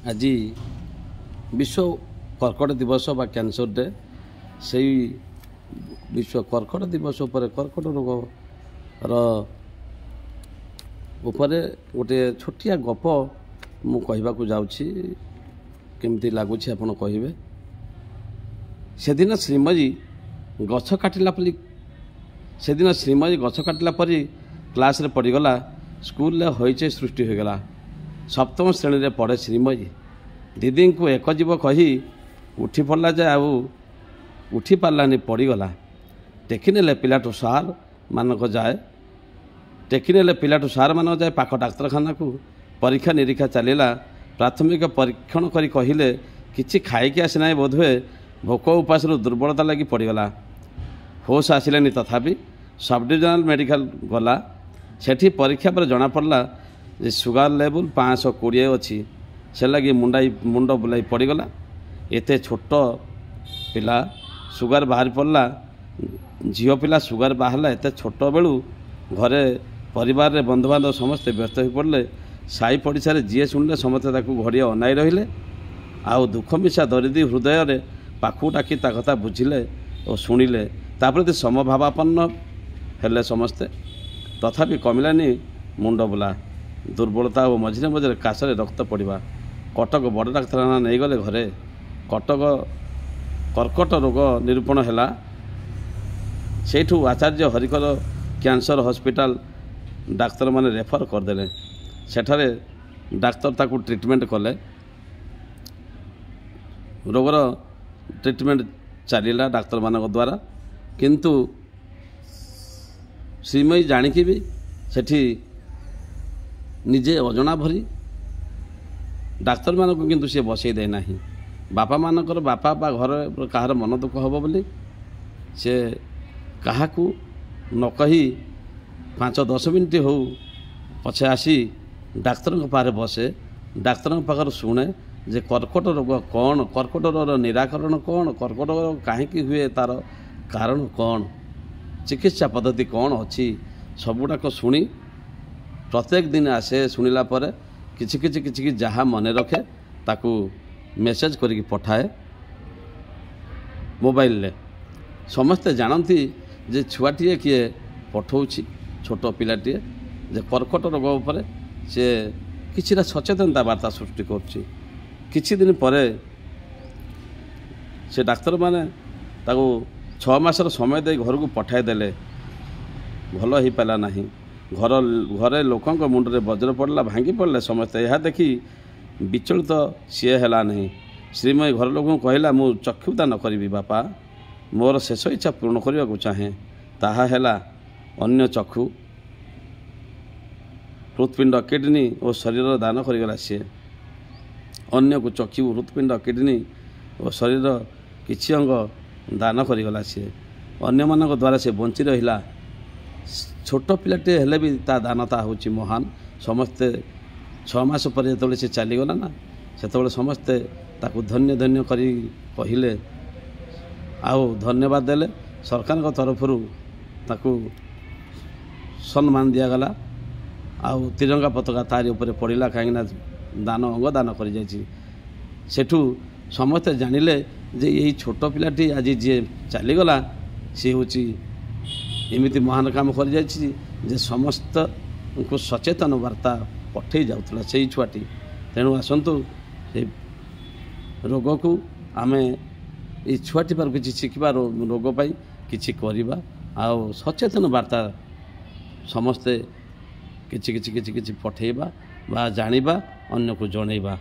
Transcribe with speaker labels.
Speaker 1: आज विश्व कर्कट दिवस बा कैंसर डे से विश्व कर्कट दिवस पर कर्कट रोग उपरे गोटे छोटिया गप मु कहवाक जाऊँगी केमती लगुच आप कहे से दिन श्रीमती गछ काटिला परी से दिन श्रीमती गछ काटिला परी क्लास रे पड़गला स्कूल हईचे सृष्टि होगला सप्तम श्रेणी रे पढ़े श्रीमती दीदी को एक जीव कही उठी पड़ला जे आउ उठी पार्लानी पड़गला टेकिने पिलाटू सार मानक जाए टेकिने पिलाटू सार मानक जाए पाख डाक्तरखाना को परीक्षा निरीक्षा चलला प्राथमिक परीक्षण करी कहिले किछि खाइकी आसी ना बोधहुए भोक उपास दुर्बलता लगी पड़गला होश आसिलानी तथापि सब डिविजनल मेडिकल गला सेठी परीक्षा पर जना पड़ला जे सुगर लेवल 520 अच्छी से लगी मुंड बुलाई पड़गला एते छोट पिला सुगर बाहर पड़ला झील पिला सुगर बाहरला एते छोट बेलू घरे परिवार रे बंधुबांधव समस्ते व्यस्त हो पड़े साई पड़िशा जी शुणिले समस्ते घड़िया अनाई रहिले आउ दुख मिशा दरिद्री हृदय रे पाखु डाकी ता कथा बुझिले और शुणिले ताप्रति समभावापन्न हेले समस्ते तथापि कमिलानी मुंड बुला दुर्बलता और मझे मझे काशरे रक्त पड़ा कटक बड़ डाक्तखाना नहीं गले घरे कटक कर्कट रोग निरूपण है सेठू आचार्य हरिकर कैंसर हॉस्पिटल डाक्तर माने रेफर करदे सेठारे डाक्तर ताकू ट्रीटमेंट कले रोगर ट्रीटमेंट चलला डाक्तर मान द्वारा किंतु श्रीमयी जानिकी भी सेठी निजे अजना भरी डाक्तर मान को किंतु सी बसई दे ना बापा मानकर बापा बा घर कहार मन दुख हम बोली से क्या न कही 5-10 मिनट हो पछे आसी डाक्तर पारे बसे डाक्तर पाखर शुणे जे कर्कट रोग कौन कर्कट रोग निराकरण कौन कर्कट रोग कहीं हुए तार कारण कौन चिकित्सा पद्धति कौन अच्छी सबुड़ाक शुणी प्रत्येक दिन आसे शुणिला परे किछि किछि किछि जहाँ मन रखे ताकू मेसेज करके पठाए मोबाइल ले समस्ते जानती जे छुआटीए किए पठाऊँगी छोट पिलाटीए जे कर्कट रोग उपर से किछिटा सचेतनता वार्ता सृष्टि करुच्ची किछि दिन परे से डाक्तर माने ताकू 6 मासर समय दे घर को पठाई देले भल हो पाला नहीं घरे लोकों मुंडे वज्र पड़ला भांगी पड़े समस्ते यह देखी विचलित सी है नहीं श्रीमयी घर लोक कहला मु चक्षुदान करी बापा मोर शेष इच्छा पूर्ण करने को चाहे ताहा है अन्य चक्षु हृत्पिंड किडनी और शरीर दान करगला सी अन्य को चक्षु हृत्पिंड किडनी और शरीर किछि अंग दान करगला सी अन्य मान द्वारा से बंची रहा छोट पिलाटे हेले भी ता दानता होची महान समस्ते 6 मास पर जो से चलीगला ना से समस्ते ताकू धन्य धन्य करी कहले आउ धन्यवाद देले सरकार को तरफ ताकू सम्मान दिगला आउ तिरंगा पताका तारी ऊपर पड़ा कहीं दान अंग दान कर सेठू समस्ते जानिले जे यही छोट पिलाटी आज जी चलीगला सी हूँ एमती महान काम कर जे समस्त को सचेतन वार्ता पठे जाऊला से छुआटी तेणु आसतु रोग को आम ये छुआटी पर किसी शिखा रोग पाई किसी करवा आउ सचेतन वार्ता समस्ते किसी किसी किसी किसी पठेबा बा जानिबा अन्य को जनइबा।